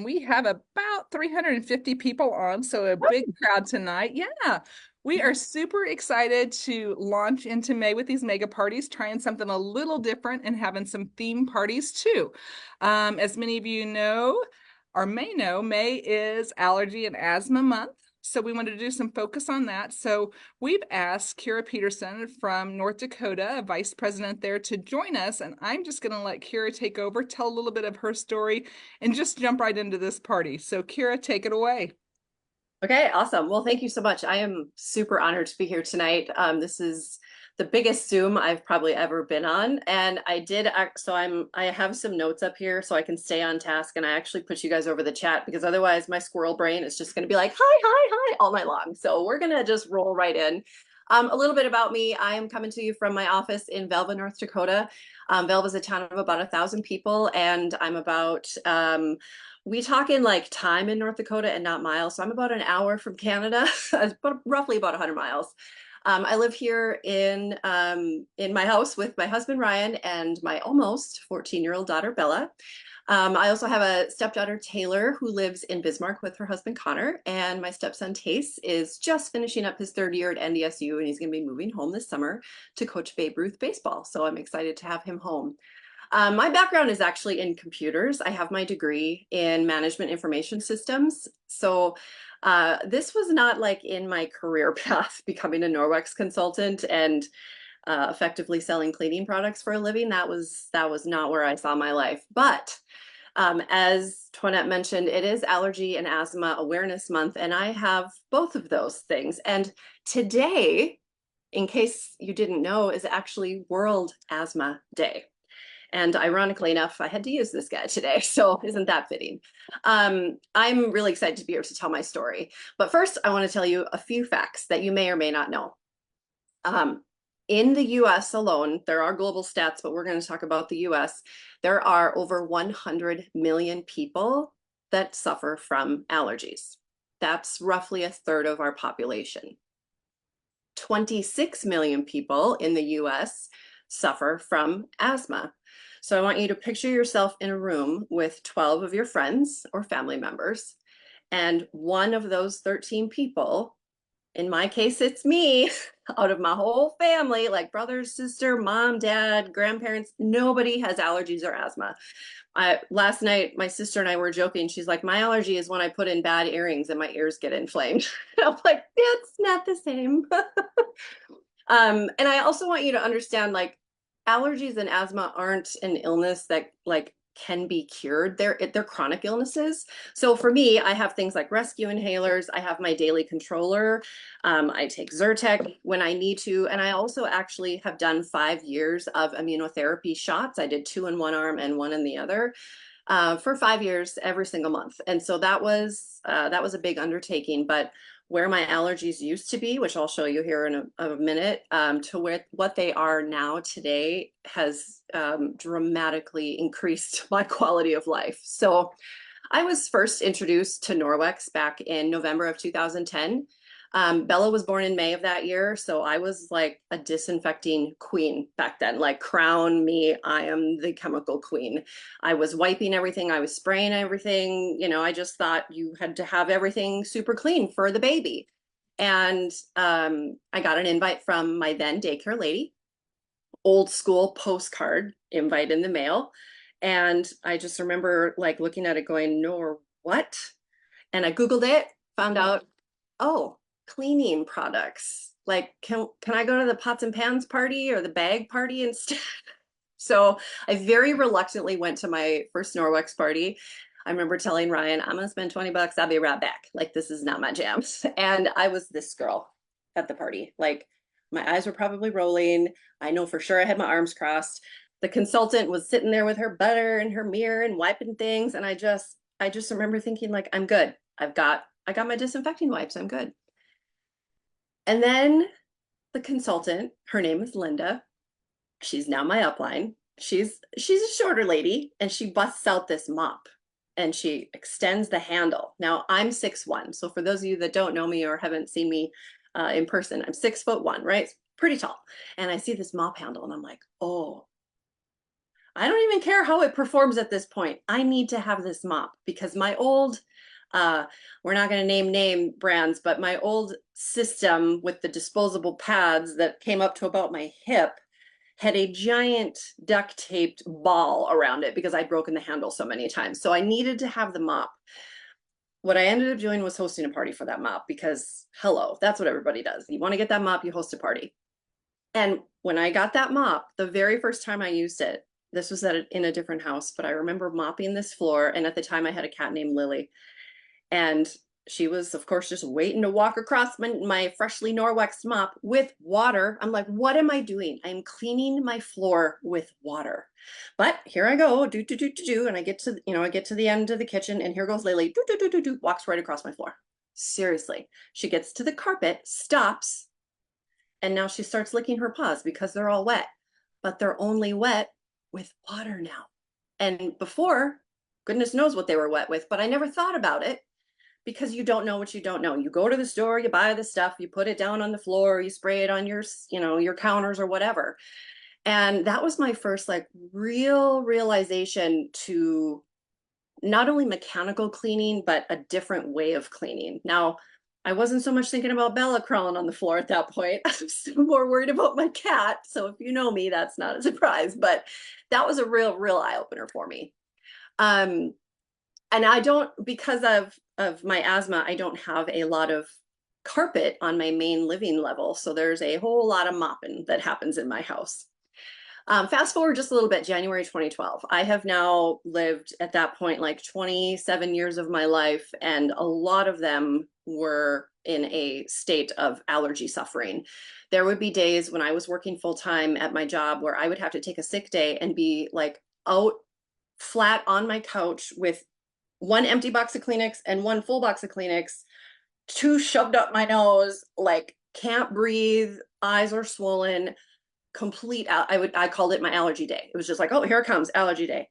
We have about 350 people on, so a big crowd tonight. Yeah, we are super excited to launch into May with these mega parties, trying something a little different and having some theme parties too. As many of you know or may know, May is Allergy and Asthma Month. So we wanted to do some focus on that. So we've asked Kira Peterson from North Dakota, a vice president there, to join us. And I'm just going to let Kira take over, tell a little bit of her story, and just jump right into this party. So, Kira, take it away. Okay, awesome. Well, thank you so much. I am super honored to be here tonight. This is the biggest Zoom I've probably ever been on, and I have some notes up here so I can stay on task, and I actually put you guys over the chat because otherwise my squirrel brain is just going to be like hi, hi, hi all night long. So we're gonna just roll right in. A little bit about me. I am coming to you from my office in Velva, North Dakota. Velva is a town of about 1,000 people, and I'm about we talk in like time in North Dakota and not miles. So I'm about an hour from Canada, but roughly about 100 miles. I live here in my house with my husband Ryan and my almost 14-year-old daughter Bella. I also have a stepdaughter Taylor who lives in Bismarck with her husband Connor, and my stepson Tace is just finishing up his third year at NDSU, and he's going to be moving home this summer to coach Babe Ruth baseball. So I'm excited to have him home. My background is actually in computers. I have my degree in management information systems. So this was not like in my career path, becoming a Norwex consultant and effectively selling cleaning products for a living. That was not where I saw my life. But as Toinette mentioned, it is Allergy and Asthma Awareness Month, and I have both of those things. And today, in case you didn't know, is actually World Asthma Day. And ironically enough, I had to use this guy today. So isn't that fitting? I'm really excited to be here to tell my story. But first, I want to tell you a few facts that you may or may not know. Um, in the US alone, there are global stats, but we're going to talk about the US. There are over 100 million people that suffer from allergies. That's roughly a third of our population. 26 million people in the US suffer from asthma. So I want you to picture yourself in a room with 12 of your friends or family members, and one of those 13 people, in my case, it's me, out of my whole family, like brother, sister, mom, dad, grandparents, nobody has allergies or asthma. Last night, my sister and I were joking. She's like, my allergy is when I put in bad earrings and my ears get inflamed. I'm like, that's not the same. And I also want you to understand, like, allergies and asthma aren't an illness that like can be cured. They're chronic illnesses. So for me, I have things like rescue inhalers. I have my daily controller. I take Zyrtec when I need to, and I also actually have done 5 years of immunotherapy shots. I did two in one arm and one in the other. For 5 years, every single month, and so that was a big undertaking. But where my allergies used to be, which I'll show you here in a minute, to what they are now today has dramatically increased my quality of life. So I was first introduced to Norwex back in November of 2010. Bella was born in May of that year, so I was like a disinfecting queen back then. Like, crown me, I am the chemical queen. I was wiping everything, I was spraying everything. I just thought you had to have everything super clean for the baby. And I got an invite from my then daycare lady, old school postcard invite in the mail. And I just remember like looking at it going, no, what? And I Googled it, found out, oh, cleaning products. Like, can I go to the pots and pans party or the bag party instead? So I very reluctantly went to my first Norwex party. I remember telling Ryan, I'm gonna spend 20 bucks, I'll be right back. Like, this is not my jam. And I was this girl at the party. Like, my eyes were probably rolling. I know for sure I had my arms crossed. The consultant was sitting there with her butter and her mirror and wiping things. And I just remember thinking, like, I'm good. I got my disinfecting wipes. I'm good. And then the consultant, her name is Linda. She's now my upline. She's a shorter lady, and she busts out this mop and she extends the handle. Now I'm 6'1". So for those of you that don't know me or haven't seen me in person, I'm 6'1", right? Pretty tall. And I see this mop handle and I'm like, oh, I don't even care how it performs at this point. I need to have this mop because my old, uh, we're not going to name brands, but my old system with the disposable pads that came up to about my hip had a giant duct taped ball around it because I'd broken the handle so many times. So I needed to have the mop. What I ended up doing was hosting a party for that mop because, hello, that's what everybody does. You want to get that mop, you host a party. And when I got that mop, the very first time I used it, this was in a different house, but I remember mopping this floor. And at the time, I had a cat named Lily. And she was, of course, just waiting to walk across my freshly Norwex mop with water. I'm like, what am I doing? I'm cleaning my floor with water. But here I go, do, and I get to, I get to the end of the kitchen, and here goes Lily, walks right across my floor. Seriously, she gets to the carpet, stops, and now she starts licking her paws because they're all wet, but they're only wet with water now. And before, goodness knows what they were wet with, but I never thought about it because you don't know what you don't know. You go to the store, you buy the stuff, you put it down on the floor, you spray it on your, your counters or whatever. And that was my first like real realization to not only mechanical cleaning, but a different way of cleaning. Now, I wasn't so much thinking about Bella crawling on the floor at that point. I was more worried about my cat. So if you know me, that's not a surprise, but that was a real eye opener for me. Um, and I don't, because of my asthma, I don't have a lot of carpet on my main living level. So there's a whole lot of mopping that happens in my house. Fast forward just a little bit, January 2012. I have now lived at that point like 27 years of my life, and a lot of them were in a state of allergy suffering. There would be days when I was working full time at my job where I would have to take a sick day and be like out flat on my couch with one empty box of Kleenex and one full box of Kleenex, two shoved up my nose, like can't breathe, eyes are swollen, complete I called it my allergy day. It was just like, oh, here it comes, allergy day.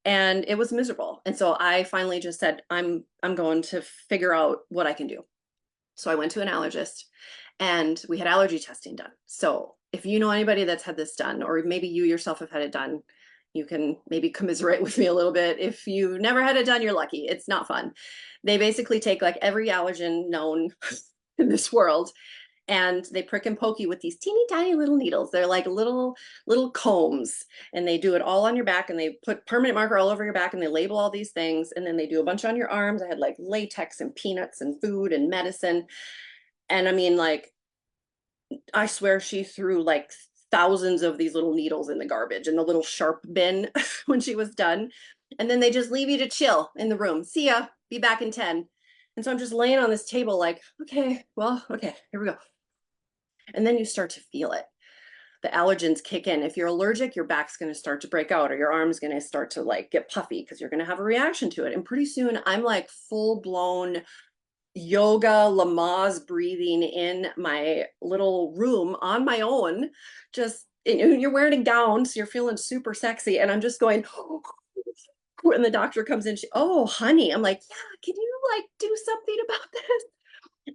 And it was miserable. And so I finally just said, I'm going to figure out what I can do. So I went to an allergist and we had allergy testing done. So if you know anybody that's had this done, or maybe you yourself have had it done, you can maybe commiserate with me a little bit. If you've never had it done, you're lucky. It's not fun. They basically take like every allergen known in this world, and they prick and poke you with these teeny tiny little needles. They're like little combs, and they do it all on your back, and they put permanent marker all over your back, and they label all these things, and then they do a bunch on your arms. I had like latex and peanuts and food and medicine. And I mean, like, I swear she threw like thousands of these little needles in the garbage in the little sharp bin when she was done. And then they just leave you to chill in the room. See ya, be back in 10. And so I'm just laying on this table like, okay, well, okay, here we go. And then you start to feel it. The allergens kick in. If you're allergic, your back's going to start to break out, or your arm's going to start to like get puffy because you're going to have a reaction to it. And pretty soon I'm like full blown yoga Lamaze breathing in my little room on my own. Just, you're wearing a gown, so you're feeling super sexy. And I'm just going, when the doctor comes in, oh, honey. I'm like, yeah, can you like do something about this?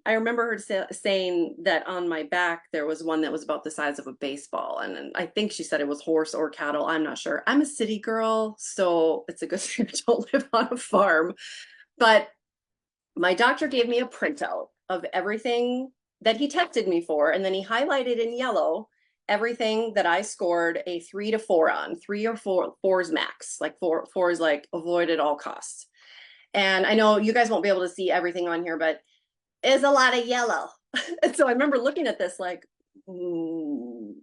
I remember her saying that on my back there was one that was about the size of a baseball, and I think she said it was horse or cattle. I'm not sure. I'm a city girl, so it's a good thing I don't live on a farm. But my doctor gave me a printout of everything that he tested me for, and then he highlighted in yellow everything that I scored a 3 to 4 on. 3 or 4 is max. Like four is like avoid at all costs. And I know you guys won't be able to see everything on here, but is a lot of yellow. And so I remember looking at this like,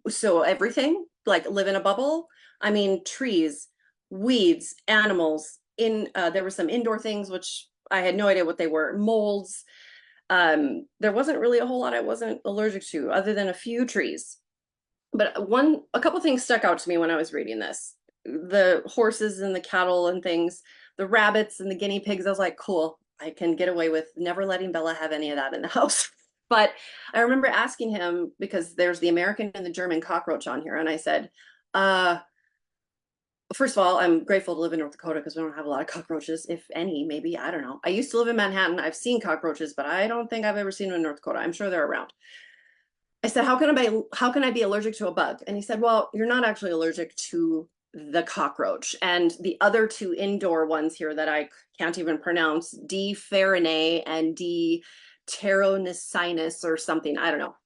so everything like live in a bubble. I mean, trees, weeds, animals. There were some indoor things which I had no idea what they were. Molds. There wasn't really a whole lot I wasn't allergic to, other than a few trees. But a couple things stuck out to me when I was reading this. The horses and the cattle and things, the rabbits and the guinea pigs. I was like, cool, I can get away with never letting Bella have any of that in the house. But I remember asking him, because there's the American and the German cockroach on here, and I said, first of all, I'm grateful to live in North Dakota because we don't have a lot of cockroaches, if any, maybe. I don't know. I used to live in Manhattan. I've seen cockroaches, but I don't think I've ever seen them in North Dakota. I'm sure they're around. I said, how can I be allergic to a bug? And he said, well, you're not actually allergic to the cockroach. And the other two indoor ones here that I can't even pronounce, D. farinae and D. pteronosinus or something, I don't know.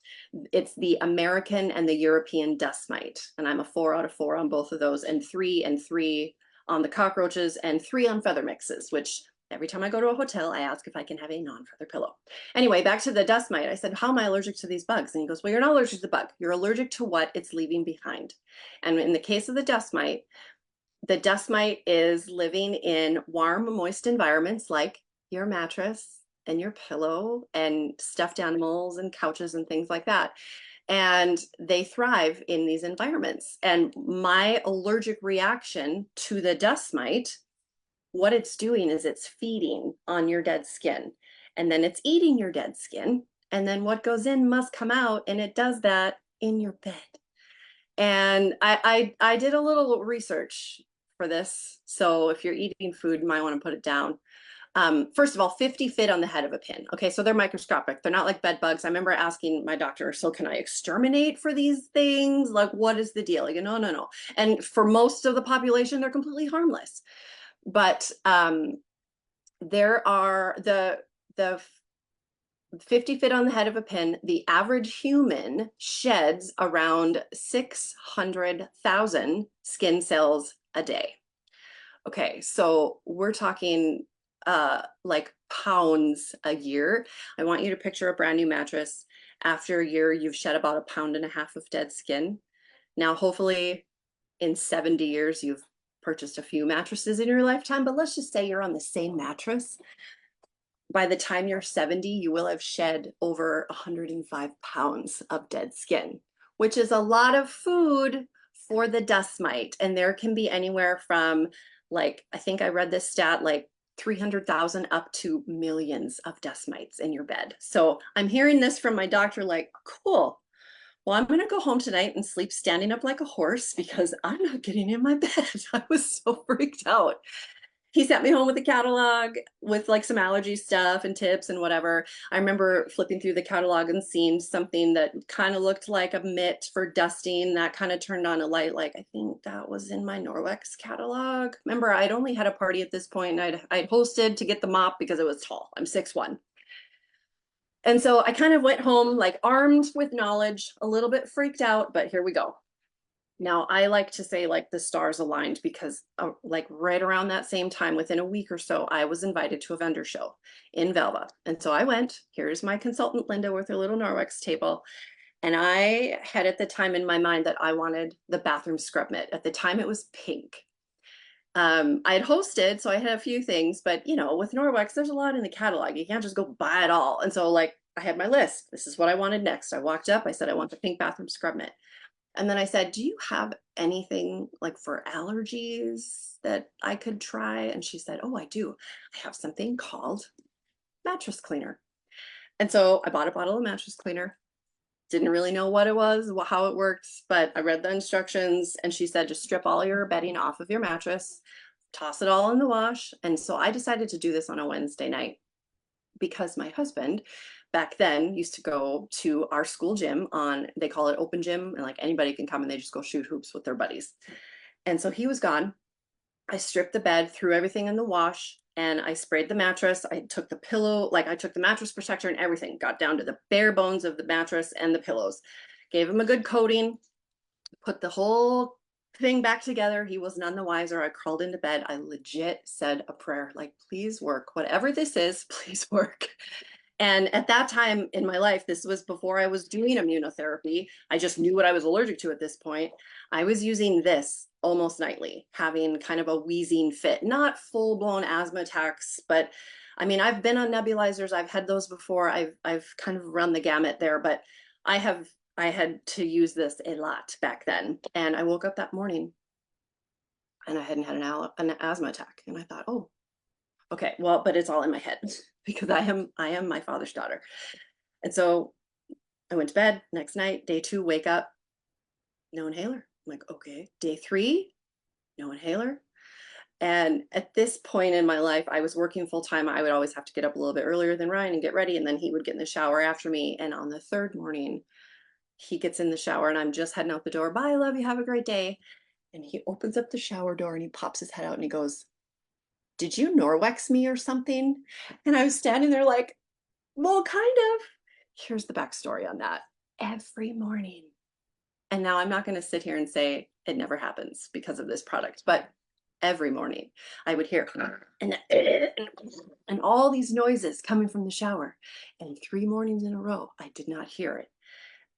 It's the American and the European dust mite. And I'm a 4 out of 4 on both of those, and 3 and 3 on the cockroaches, and 3 on feather mixes, which every time I go to a hotel, I ask if I can have a non-feather pillow. Anyway, back to the dust mite. I said, how am I allergic to these bugs? And he goes, well, you're not allergic to the bug. You're allergic to what it's leaving behind. And in the case of the dust mite is living in warm, moist environments like your mattress and your pillow and stuffed animals and couches and things like that. And they thrive in these environments. And my allergic reaction to the dust mite, what it's doing is it's feeding on your dead skin, and then it's eating your dead skin. And then what goes in must come out, and it does that in your bed. And I did a little research for this. So if you're eating food, you might want to put it down. First of all, 50 fit on the head of a pin. Okay, so they're microscopic. They're not like bed bugs. I remember asking my doctor, so can I exterminate for these things? Like, what is the deal? Like, no, no, no. And for most of the population, they're completely harmless. But there are the 50 fit on the head of a pin. The average human sheds around 600,000 skin cells a day. Okay, so we're talking like pounds a year. I want you to picture a brand new mattress. After a year, you've shed about 1.5 pounds of dead skin. Now, hopefully in 70 years, you've purchased a few mattresses in your lifetime, but let's just say you're on the same mattress. By the time you're 70, you will have shed over 105 pounds of dead skin, which is a lot of food for the dust mite. And there can be anywhere from, like, I think I read this stat, like 300,000 up to millions of dust mites in your bed. So I'm hearing this from my doctor, like, cool. Well, I'm going to go home tonight and sleep standing up like a horse because I'm not getting in my bed. I was so freaked out. He sent me home with a catalog with like some allergy stuff and tips and whatever. I remember flipping through the catalog and seeing something that kind of looked like a mitt for dusting that kind of turned on a light. Like, I think that was in my Norwex catalog. Remember, I'd only had a party at this point, and I'd hosted to get the mop because it was tall. I'm 6'1". And so I kind of went home like armed with knowledge, a little bit freaked out, but here we go. Now, I like to say like the stars aligned because like right around that same time, within a week or so, I was invited to a vendor show in Velva. And so I went. Here's my consultant, Linda, with her little Norwex table. And I had at the time in my mind that I wanted the bathroom scrub mitt. At the time, it was pink. I had hosted, so I had a few things, but you know, with Norwex, there's a lot in the catalog. You can't just go buy it all. And so like I had my list. This is what I wanted next. I walked up, I said, I want the pink bathroom scrub mitt. And then I said, do you have anything like for allergies that I could try? And she said, oh, I do. I have something called mattress cleaner. And so I bought a bottle of mattress cleaner. Didn't really know what it was, how it worked, but I read the instructions, and she said, just strip all your bedding off of your mattress, toss it all in the wash. And so I decided to do this on a Wednesday night because my husband back then used to go to our school gym on, they call it open gym, and like anybody can come and they just go shoot hoops with their buddies. And so he was gone. I stripped the bed, threw everything in the wash, and I sprayed the mattress. I took the pillow, like I took the mattress protector and everything, got down to the bare bones of the mattress and the pillows, gave him a good coating, put the whole thing back together. He was none the wiser. I crawled into bed. I legit said a prayer, like, please work. Whatever this is, please work. And at that time in my life, this was before I was doing immunotherapy. I just knew what I was allergic to at this point. I was using this almost nightly, having kind of a wheezing fit, not full blown asthma attacks, but I mean, I've been on nebulizers. I've had those before. I've kind of run the gamut there, but I had to use this a lot back then. And I woke up that morning and I hadn't had an asthma attack. And I thought, oh, okay, well, but it's all in my head because I am my father's daughter. And so I went to bed next night, day 2, wake up, no inhaler. I'm like, okay. Day 3, no inhaler. And at this point in my life, I was working full time. I would always have to get up a little bit earlier than Ryan and get ready. And then he would get in the shower after me. And on the 3rd morning, he gets in the shower and I'm just heading out the door. Bye, love you. Have a great day. And he opens up the shower door and he pops his head out and he goes, "Did you Norwex me or something?" And I was standing there like, well, kind of. Here's the backstory on that. Every morning. And now I'm not going to sit here and say it never happens because of this product, but every morning I would hear and and all these noises coming from the shower. And 3 mornings in a row, I did not hear it.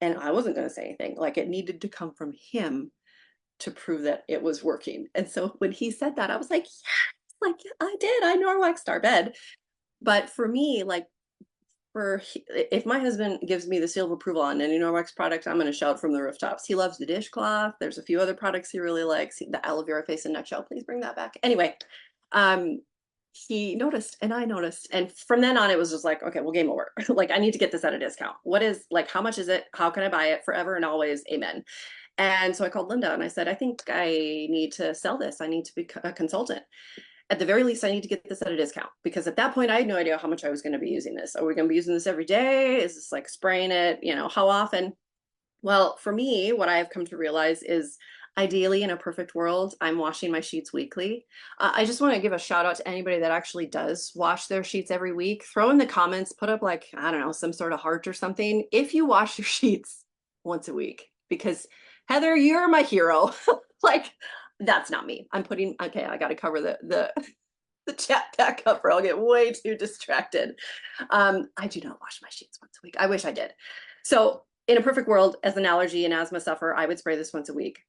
And I wasn't going to say anything. Like it needed to come from him to prove that it was working. And so when he said that, I was like, yes, like I did. I Norwexed our bed. But for me, like for if my husband gives me the seal of approval on any Norwex product, I'm going to shout from the rooftops. He loves the dishcloth. There's a few other products he really likes. The aloe vera face and nutshell. Please bring that back. Anyway, um, he noticed and I noticed. And from then on, it was just like, okay, well, game over. Like, I need to get this at a discount. What is like, how much is it? How can I buy it forever and always? Amen. And so I called Linda and I said, I think I need to sell this. I need to be a consultant. At the very least, I need to get this at a discount because at that point, I had no idea how much I was going to be using this. Are we going to be using this every day? Is this like spraying it? You know, how often? Well, for me, what I have come to realize is ideally in a perfect world, I'm washing my sheets weekly. I just want to give a shout out to anybody that actually does wash their sheets every week. Throw in the comments, put up like, I don't know, some sort of heart or something if you wash your sheets once a week because Heather, you're my hero. Like, that's not me. I'm putting, okay, I got to cover the chat back up or I'll get way too distracted. I do not wash my sheets once a week. I wish I did. So in a perfect world, as an allergy and asthma sufferer, I would spray this once a week.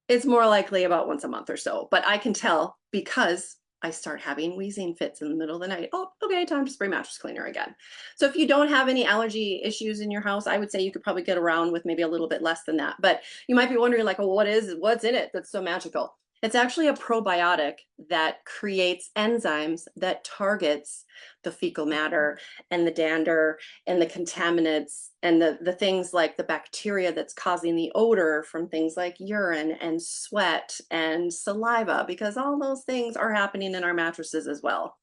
It's more likely about once a month or so, but I can tell because I start having wheezing fits in the middle of the night. Oh, okay, time to spray mattress cleaner again. So if you don't have any allergy issues in your house, I would say you could probably get around with maybe a little bit less than that. But you might be wondering like, well, what's in it that's so magical? It's actually a probiotic that creates enzymes that targets the fecal matter and the dander and the contaminants and the things like the bacteria that's causing the odor from things like urine and sweat and saliva, because all those things are happening in our mattresses as well.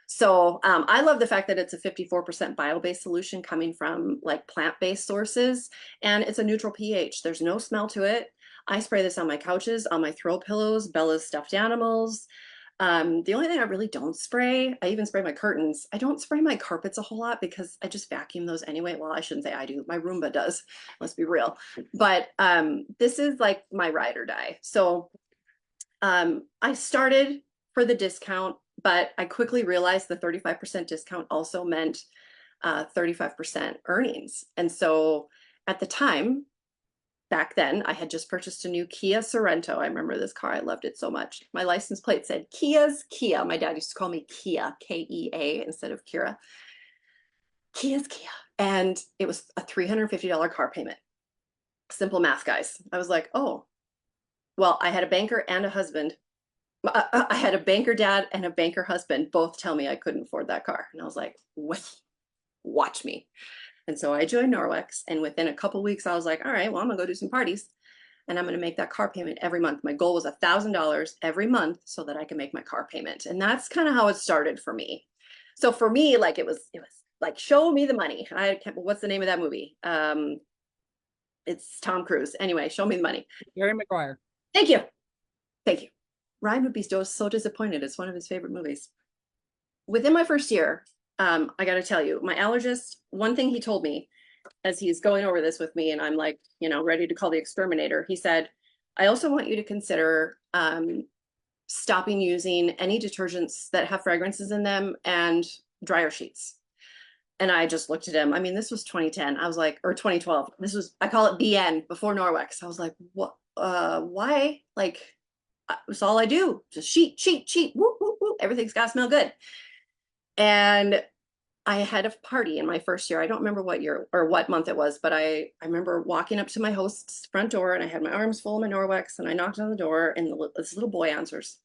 So I love the fact that it's a 54% bio-based solution coming from like plant-based sources, and it's a neutral pH. There's no smell to it. I spray this on my couches, on my throw pillows, Bella's stuffed animals. The only thing I really don't spray, I even spray my curtains. I don't spray my carpets a whole lot because I just vacuum those anyway. Well, I shouldn't say I do. My Roomba does. Let's be real. But this is like my ride or die. So I started for the discount, but I quickly realized the 35% discount also meant 35% earnings. And so at the time, back then, I had just purchased a new Kia Sorento. I remember this car. I loved it so much. My license plate said Kia's Kia. My dad used to call me Kia, K-E-A, instead of Kira. Kia's Kia. And it was a $350 car payment. Simple math, guys. I was like, oh, well, I had a banker and a husband. I had a banker dad and a banker husband both tell me I couldn't afford that car. And I was like, watch me. And so I joined Norwex, and within a couple weeks, I was like, all right, well, I'm gonna go do some parties and I'm gonna make that car payment every month. My goal was $1,000 every month so that I can make my car payment. And that's kind of how it started for me. So for me, like it was like, show me the money. What's the name of that movie? It's Tom Cruise. Anyway, show me the money. Jerry Maguire. Thank you. Thank you. Ryan would be so disappointed. It's one of his favorite movies. Within my first year, I got to tell you, my allergist, one thing he told me as he's going over this with me, and I'm like, you know, ready to call the exterminator, he said, I also want you to consider stopping using any detergents that have fragrances in them and dryer sheets. And I just looked at him. I mean, this was 2010. I was like, or 2012. This was, I call it BN, before Norwex. I was like, what, why? Like, it's all I do. Just sheet, whoop, whoop, whoop. Everything's got to smell good. And I had a party in my first year. I don't remember what year or what month it was, but I remember walking up to my host's front door and I had my arms full of my Norwex and I knocked on the door and this little boy answers.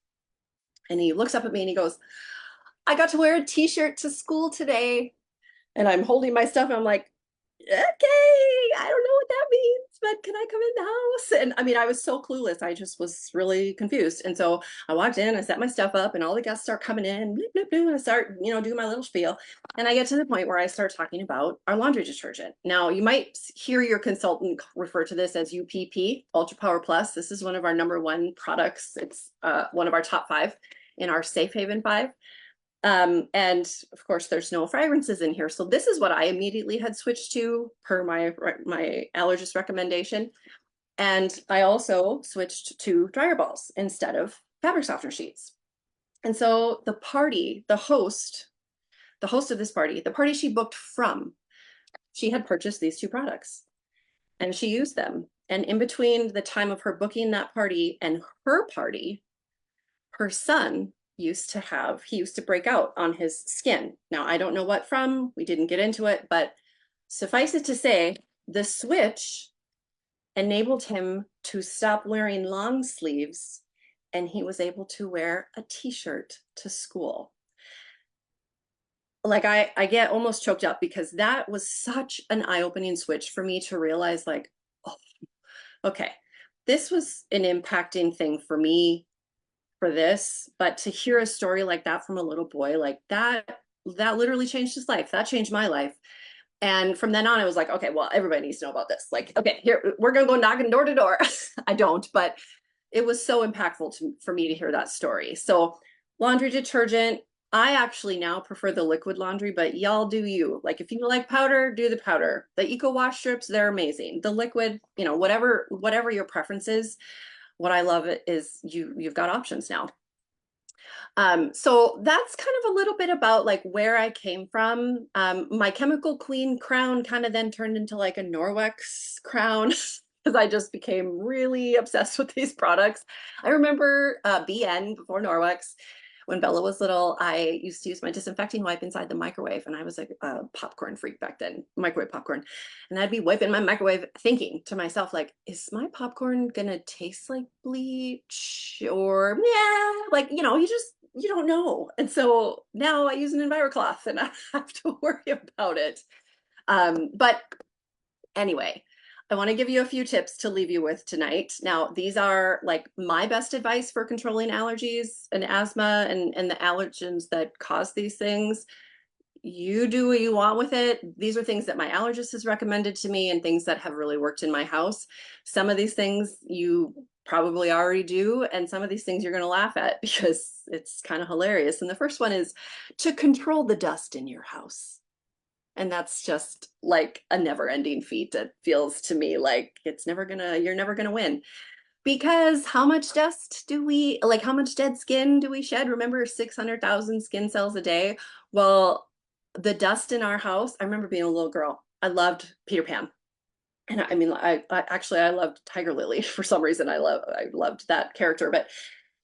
And he looks up at me and he goes, I got to wear a t-shirt to school today. And I'm holding my stuff and I'm like, okay, I don't know what that means, but can I come in the house? And I mean, I was so clueless. I just was really confused. And so I walked in, I set my stuff up, and all the guests start coming in, bloop, bloop, bloop, and I start, doing my little spiel. And I get to the point where I start talking about our laundry detergent. Now, you might hear your consultant refer to this as UPP, Ultra Power Plus. This is one of our #1 products. It's one of our top 5 in our Safe Haven 5. And of course, there's no fragrances in here. So this is what I immediately had switched to per my allergist recommendation. And I also switched to dryer balls instead of fabric softener sheets. And so the host of this party, the party she booked from, she had purchased these 2 products and she used them. And in between the time of her booking that party and her party, her son he used to break out on his skin. Now, I don't know what from, we didn't get into it, but suffice it to say, the switch enabled him to stop wearing long sleeves and he was able to wear a t-shirt to school. Like I get almost choked up because that was such an eye-opening switch for me to realize like, oh, okay, this was an impacting thing for me for this, but to hear a story like that from a little boy, like that literally changed his life. That changed my life. And from then on, I was like, okay, well, everybody needs to know about this. Like, okay, here, we're gonna go knocking door to door. I don't, but it was so impactful for me to hear that story. So laundry detergent, I actually now prefer the liquid laundry, but y'all do you. Like if you like powder, do the powder. The Eco Wash strips, they're amazing. The liquid, whatever your preference is. What I love is you've got options now. So that's kind of a little bit about like where I came from. My chemical clean crown kind of then turned into like a Norwex crown because I just became really obsessed with these products. I remember BN before Norwex. When Bella was little, I used to use my disinfecting wipe inside the microwave, and I was like a popcorn freak back then, microwave popcorn. And I'd be wiping my microwave thinking to myself, like, is my popcorn gonna taste like bleach? Or yeah, like, you don't know. And so now I use an EnviroCloth and I have to worry about it. But anyway, I want to give you a few tips to leave you with tonight. Now, these are like my best advice for controlling allergies and asthma and the allergens that cause these things. You do what you want with it. These are things that my allergist has recommended to me and things that have really worked in my house. Some of these things you probably already do, and some of these things you're going to laugh at because it's kind of hilarious. And the first one is to control the dust in your house. And that's just like a never ending feat. It feels to me like you're never gonna win. Because how much dust do we, like how much dead skin do we shed? Remember 600,000 skin cells a day? Well, the dust in our house, I remember being a little girl. I loved Peter Pan. And I mean, I loved Tiger Lily for some reason. I loved that character, but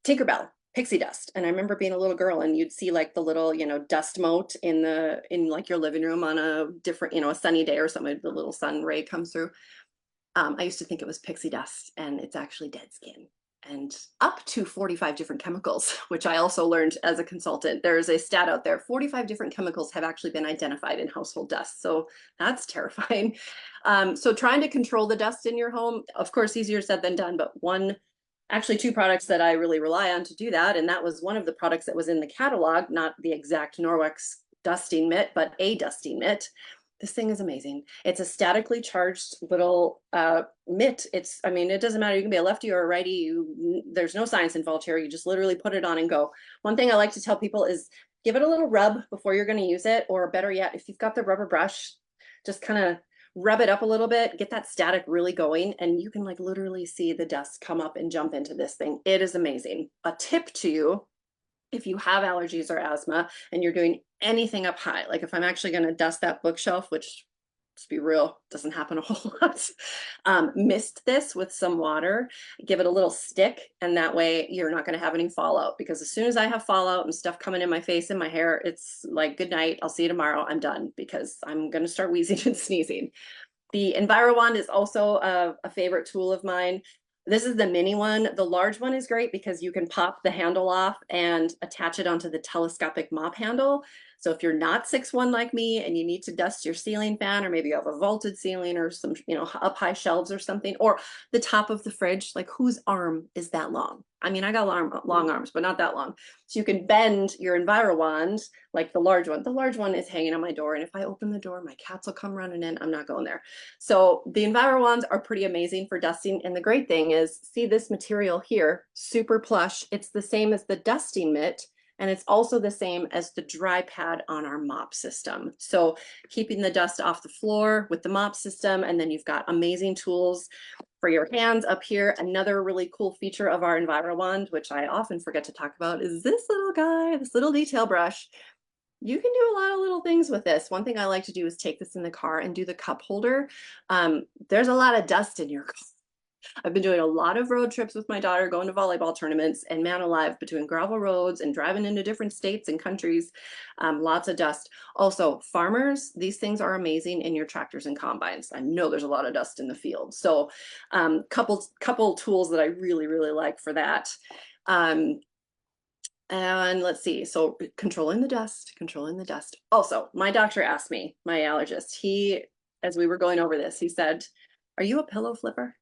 Tinkerbell, pixie dust. And I remember being a little girl and you'd see like the little, dust mote in like your living room on a different, a sunny day or something, the little sun ray comes through. I used to think it was pixie dust and it's actually dead skin and up to 45 different chemicals, which I also learned as a consultant. There's a stat out there, 45 different chemicals have actually been identified in household dust. So that's terrifying. So trying to control the dust in your home, of course, easier said than done, but actually 2 products that I really rely on to do that. And that was one of the products that was in the catalog, not the exact Norwex dusting mitt, but a dusting mitt. This thing is amazing. It's a statically charged little mitt. It doesn't matter. You can be a lefty or a righty. There's no science involved here. You just literally put it on and go. One thing I like to tell people is give it a little rub before you're going to use it, or better yet, if you've got the rubber brush, just kind of rub it up a little bit, get that static really going, and you can like literally see the dust come up and jump into this thing. It is amazing. A tip to you, if you have allergies or asthma and you're doing anything up high, like if I'm actually going to dust that bookshelf, which let's be real, doesn't happen a whole lot, mist this with some water, give it a little stick, and that way you're not going to have any fallout, because as soon as I have fallout and stuff coming in my face and my hair, it's like, good night, I'll see you tomorrow, I'm done, because I'm going to start wheezing and sneezing. The EnviroWand is also a favorite tool of mine. This is the mini one. The large one is great because you can pop the handle off and attach it onto the telescopic mop handle. So if you're not 6'1" like me and you need to dust your ceiling fan, or maybe you have a vaulted ceiling or some, up high shelves or something, or the top of the fridge, like whose arm is that long? I mean, I got long arms, but not that long. So you can bend your EnviroWand like the large one. The large one is hanging on my door, and if I open the door, my cats will come running in. I'm not going there. So the EnviroWands are pretty amazing for dusting. And the great thing is, see this material here, super plush. It's the same as the dusting mitt, and it's also the same as the dry pad on our mop system. So keeping the dust off the floor with the mop system, and then you've got amazing tools for your hands up here. Another really cool feature of our EnviroWand, which I often forget to talk about, is this little guy, this little detail brush. You can do a lot of little things with this. One thing I like to do is take this in the car and do the cup holder. There's a lot of dust in your car. I've been doing a lot of road trips with my daughter, going to volleyball tournaments, and man alive, between gravel roads and driving into different states and countries, lots of dust. Also, farmers, these things are amazing in your tractors and combines. I know there's a lot of dust in the field. So couple tools that I really, really like for that. And let's see, so controlling the dust, controlling the dust. Also, my doctor asked me, my allergist, as we were going over this, he said, "Are you a pillow flipper?"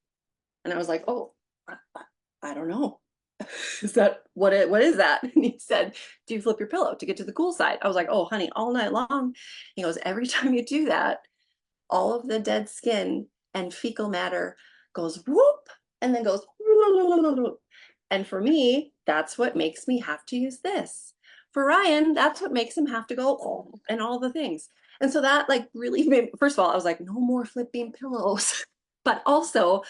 And I was like, "Oh, I don't know." Is that what is that? And he said, "Do you flip your pillow to get to the cool side?" I was like, "Oh, honey, all night long." He goes, "Every time you do that, all of the dead skin and fecal matter goes whoop and then goes whoop. And for me, that's what makes me have to use this. For Ryan, that's what makes him have to go oh, and all the things." And so that like really made, first of all, I was like, no more flipping pillows. But also,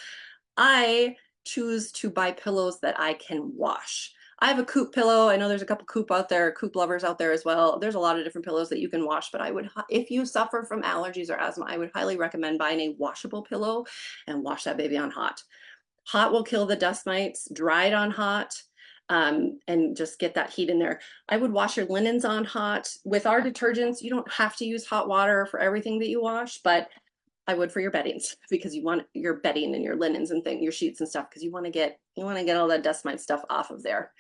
I choose to buy pillows that I can wash. I have a Coop pillow. I know there's a couple Coop out there, Coop lovers out there as well. There's a lot of different pillows that you can wash, but I would, if you suffer from allergies or asthma, I would highly recommend buying a washable pillow and wash that baby on hot. Hot will kill the dust mites, dry it on hot, and just get that heat in there. I would wash your linens on hot. With our detergents, you don't have to use hot water for everything that you wash, but I would for your beddings, because you want your bedding and your linens and your sheets and stuff, because you want to get all that dust mite stuff off of there.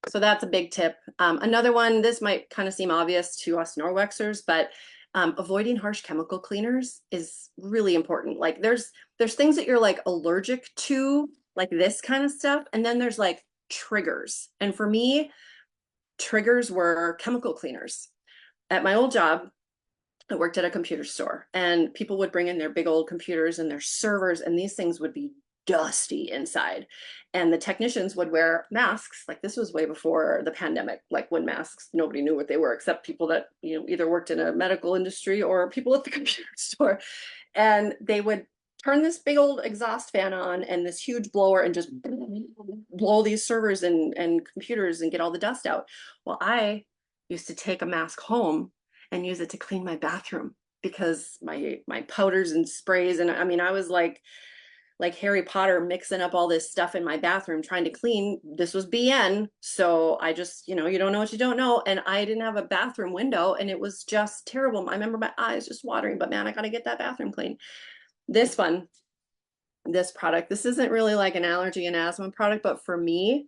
So that's a big tip. Another one, this might kind of seem obvious to us Norwexers, but avoiding harsh chemical cleaners is really important. Like there's things that you're like allergic to, like this kind of stuff, and then there's like triggers. And for me, triggers were chemical cleaners. At my old job, I worked at a computer store, and people would bring in their big old computers and their servers, and these things would be dusty inside. And the technicians would wear masks. Like this was way before the pandemic, like when masks, nobody knew what they were except people that, either worked in a medical industry or people at the computer store. And they would turn this big old exhaust fan on and this huge blower and just blow these servers and computers and get all the dust out. Well, I used to take a mask home and use it to clean my bathroom, because my powders and sprays, and I mean, I was like Harry Potter mixing up all this stuff in my bathroom trying to clean. This was BN. So I just, you don't know what you don't know. And I didn't have a bathroom window, and it was just terrible. I remember my eyes just watering, but man, I got to get that bathroom clean. This one, this product, this isn't really like an allergy and asthma product, but for me,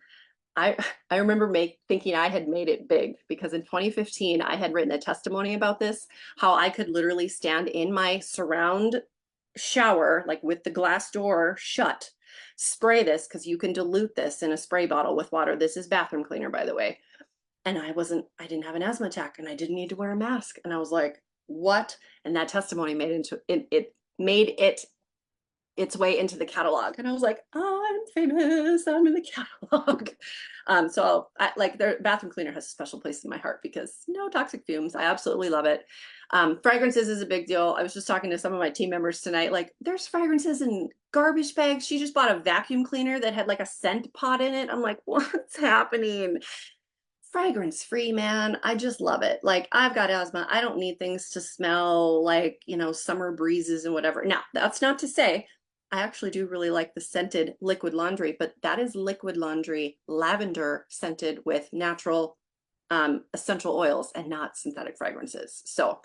I remember thinking I had made it big, because in 2015 I had written a testimony about this, how I could literally stand in my surround shower, like with the glass door shut, spray this, because you can dilute this in a spray bottle with water. This is bathroom cleaner, by the way. And I didn't have an asthma attack, and I didn't need to wear a mask. And I was like, what? And that testimony made its way into the catalog, and I was like, oh, I'm famous, I'm in the catalog. So their bathroom cleaner has a special place in my heart, because no toxic fumes. I absolutely love it. Fragrances is a big deal. I was just talking to some of my team members tonight, like there's fragrances in garbage bags. She just bought a vacuum cleaner that had like a scent pot in it. I'm like, what's happening? Fragrance free, man. I just love it. Like, I've got asthma. I don't need things to smell like, summer breezes and whatever. Now, that's not to say I actually do really like the scented liquid laundry, but that is liquid laundry, lavender scented with natural essential oils and not synthetic fragrances. So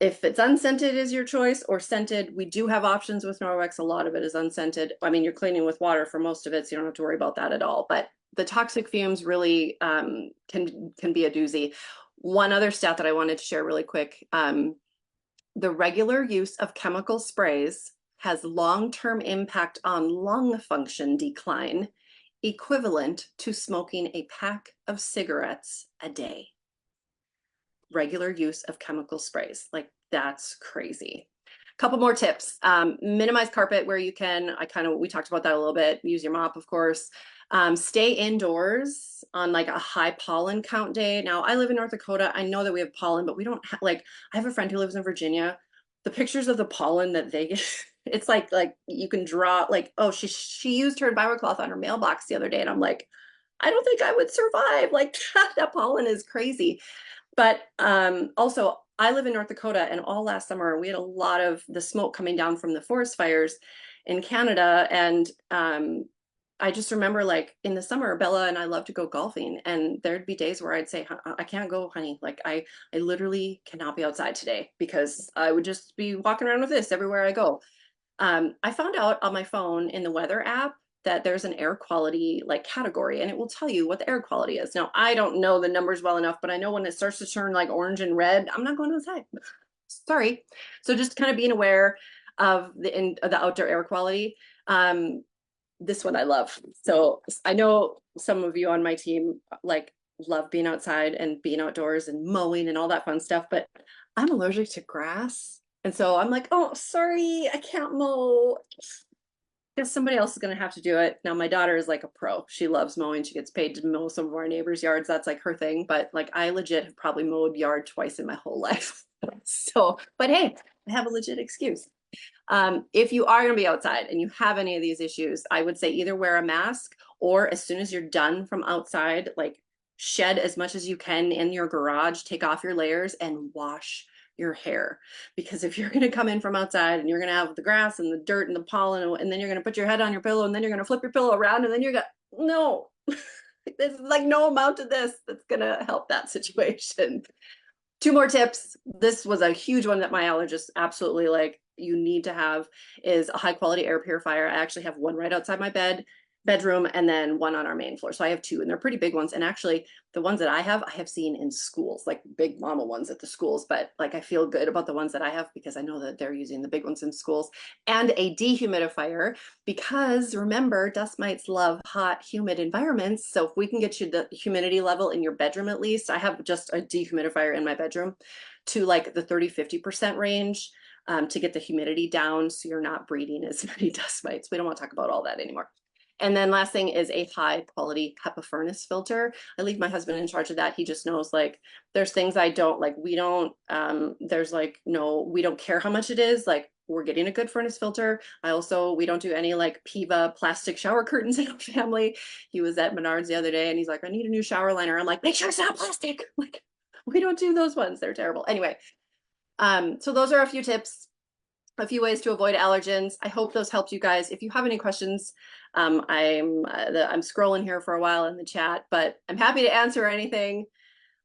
if it's unscented is your choice or scented, we do have options with Norwex. A lot of it is unscented. I mean, you're cleaning with water for most of it, so you don't have to worry about that at all. But the toxic fumes really can be a doozy. One other stat that I wanted to share really quick, the regular use of chemical sprays has long-term impact on lung function decline, equivalent to smoking a pack of cigarettes a day. Regular use of chemical sprays. Like, that's crazy. Couple more tips. Minimize carpet where you can. We talked about that a little bit. Use your mop, of course. Stay indoors on like a high pollen count day. Now, I live in North Dakota. I know that we have pollen, but we don't like, I have a friend who lives in Virginia. The pictures of the pollen that they get, it's like you can draw, like, oh, she used her EnviroCloth on her mailbox the other day. And I'm like, I don't think I would survive. Like, that pollen is crazy. But also, I live in North Dakota, and all last summer we had a lot of the smoke coming down from the forest fires in Canada. And I just remember, like, in the summer, Bella and I love to go golfing, and there'd be days where I'd say, I can't go, honey. Like, I literally cannot be outside today because I would just be walking around with this everywhere I go. I found out on my phone in the weather app that there's an air quality like category, and it will tell you what the air quality is. Now, I don't know the numbers well enough, but I know when it starts to turn like orange and red, I'm not going outside. Sorry. So just kind of being aware of the outdoor air quality. This one I love. So I know some of you on my team like love being outside and being outdoors and mowing and all that fun stuff, but I'm allergic to grass. And so I'm like, oh, sorry, I can't mow. Guess somebody else is going to have to do it. Now, my daughter is like a pro. She loves mowing. She gets paid to mow some of our neighbors' yards. That's like her thing. But like, I legit have probably mowed yard twice in my whole life. So, but hey, I have a legit excuse. If you are going to be outside and you have any of these issues, I would say either wear a mask or as soon as you're done from outside, like shed as much as you can in your garage, take off your layers and wash your hair. Because if you're going to come in from outside and you're going to have the grass and the dirt and the pollen, and then you're going to put your head on your pillow and then you're going to flip your pillow around and then you're going to, no, there's like no amount of this that's going to help that situation. Two more tips. This was a huge one that my allergist absolutely like, you need to have is a high quality air purifier. I actually have one right outside my bedroom, and then one on our main floor. So I have two, and they're pretty big ones. And actually, the ones that I have seen in schools, like big mama ones at the schools. But like, I feel good about the ones that I have because I know that they're using the big ones in schools. And a dehumidifier, because remember, dust mites love hot, humid environments. So if we can get you the humidity level in your bedroom, at least, I have just a dehumidifier in my bedroom to like the 30–50% range. To get the humidity down so you're not breeding as many dust mites. We don't want to talk about all that anymore. And then last thing is a high quality HEPA furnace filter. I leave my husband in charge of that. He just knows like there's things I don't like. We don't, there's like, no, we don't care how much it is. Like we're getting a good furnace filter. We don't do any like PIVA plastic shower curtains in our family. He was at Menards the other day and he's like, I need a new shower liner. I'm like, make sure it's not plastic. Like we don't do those ones. They're terrible. Anyway, so those are a few tips, a few ways to avoid allergens. I hope those helped you guys. If you have any questions, I'm scrolling here for a while in the chat, but I'm happy to answer anything.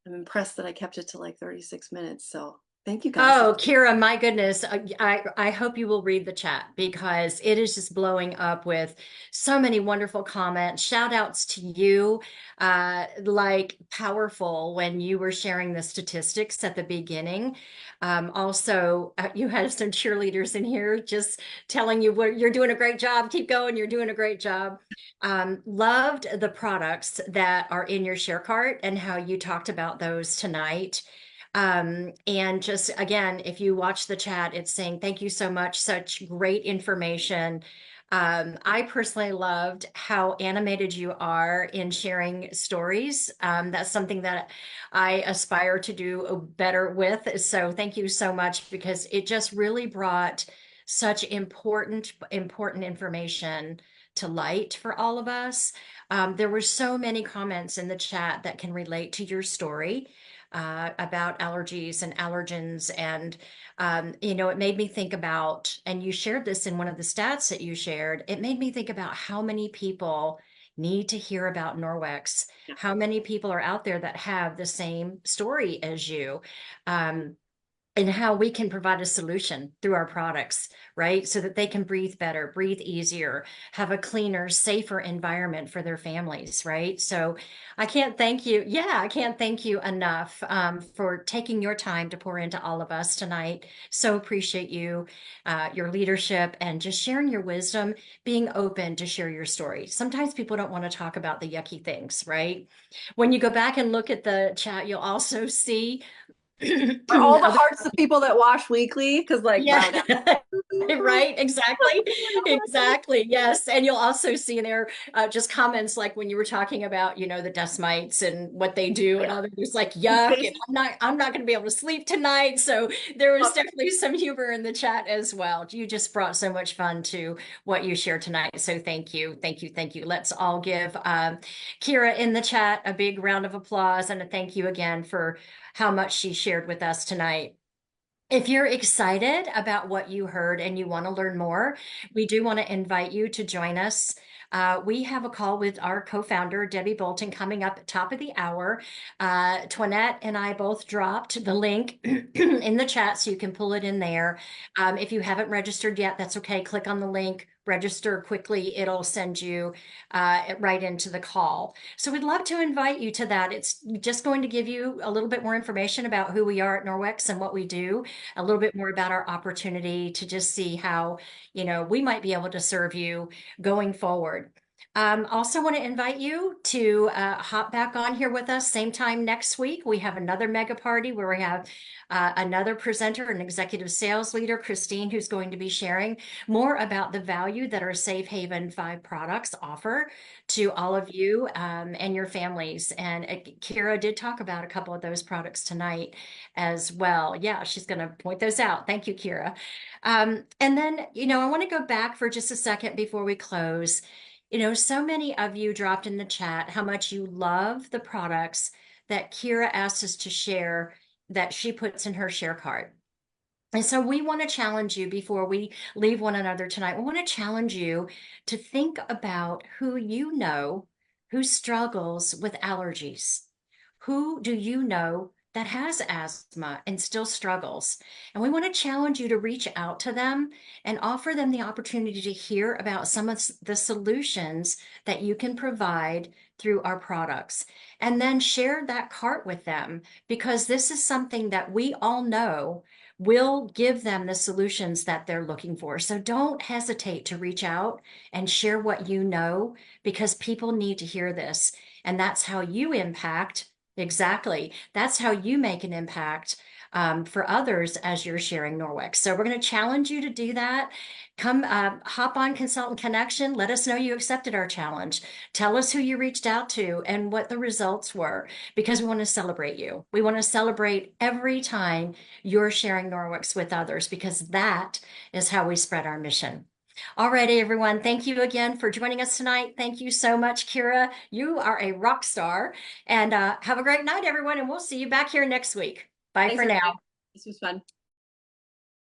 I'm impressed that I kept it to like 36 minutes. So thank you guys. Oh, Kira, my goodness. I hope you will read the chat because it is just blowing up with so many wonderful comments. Shout outs to you. Like powerful when you were sharing the statistics at the beginning. Also, you had some cheerleaders in here just telling you what you're doing a great job. Keep going. You're doing a great job. Loved the products that are in your share cart and how you talked about those tonight. And just again, if you watch the chat, it's saying thank you so much, such great information. I personally loved how animated you are in sharing stories. That's something that I aspire to do better with. So thank you so much because it just really brought such important information to light for all of us. There were so many comments in the chat that can relate to your story about allergies and allergens. And, it made me think about, and you shared this in one of the stats that you shared, it made me think about how many people need to hear about Norwex, how many people are out there that have the same story as you. Um, and how we can provide a solution through our products, right? So that they can breathe better, breathe easier, have a cleaner, safer environment for their families, right? So I can't thank you. Yeah, I can't thank you enough for taking your time to pour into all of us tonight. So appreciate you, your leadership, and just sharing your wisdom, being open to share your story. Sometimes people don't want to talk about the yucky things, right? When you go back and look at the chat, you'll also see For all the other. hearts of people that wash weekly, because like, Yeah. wow, that Right, exactly. Exactly. Yes. And you'll also see there just comments like when you were talking about, the dust mites and what they do and others like yuck, and basically, I'm not going to be able to sleep tonight. So there was definitely some humor in the chat as well. You just brought so much fun to what you shared tonight. So thank you. Thank you. Thank you. Let's all give Kira in the chat a big round of applause and a thank you again for how much she shared with us tonight. If you're excited about what you heard and you want to learn more, we do want to invite you to join us. We have a call with our co-founder, Debbie Bolton, coming up at top of the hour. Toinette and I both dropped the link in the chat so you can pull it in there. If you haven't registered yet, that's okay. Click on the link, register quickly. It'll send you right into the call. So we'd love to invite you to that. It's just going to give you a little bit more information about who we are at Norwex and what we do, a little bit more about our opportunity to just see how, we might be able to serve you going forward. Also want to invite you to hop back on here with us same time next week. We have another mega party where we have another presenter, an executive sales leader, Christine, who's going to be sharing more about the value that our Safe Haven 5 products offer to all of you and your families. And Kira did talk about a couple of those products tonight as well. Yeah, she's going to point those out. Thank you, Kira. And then, I want to go back for just a second before we close. So many of you dropped in the chat how much you love the products that Kira asked us to share that she puts in her share card. And so we want to challenge you before we leave one another tonight. We want to challenge you to think about who you know who struggles with allergies. Who do you know that has asthma and still struggles? And we want to challenge you to reach out to them and offer them the opportunity to hear about some of the solutions that you can provide through our products. And then share that cart with them, because this is something that we all know will give them the solutions that they're looking for. So don't hesitate to reach out and share what you know, because people need to hear this. And that's how you impact. Exactly. That's how you make an impact for others as you're sharing Norwex. So we're going to challenge you to do that. Come hop on Consultant Connection. Let us know you accepted our challenge. Tell us who you reached out to and what the results were, because we want to celebrate you. We want to celebrate every time you're sharing Norwex with others, because that is how we spread our mission. All righty, everyone. Thank you again for joining us tonight. Thank you so much, Kira. You are a rock star. And have a great night, everyone. And we'll see you back here next week. Bye thanks for now. everybody. This was fun.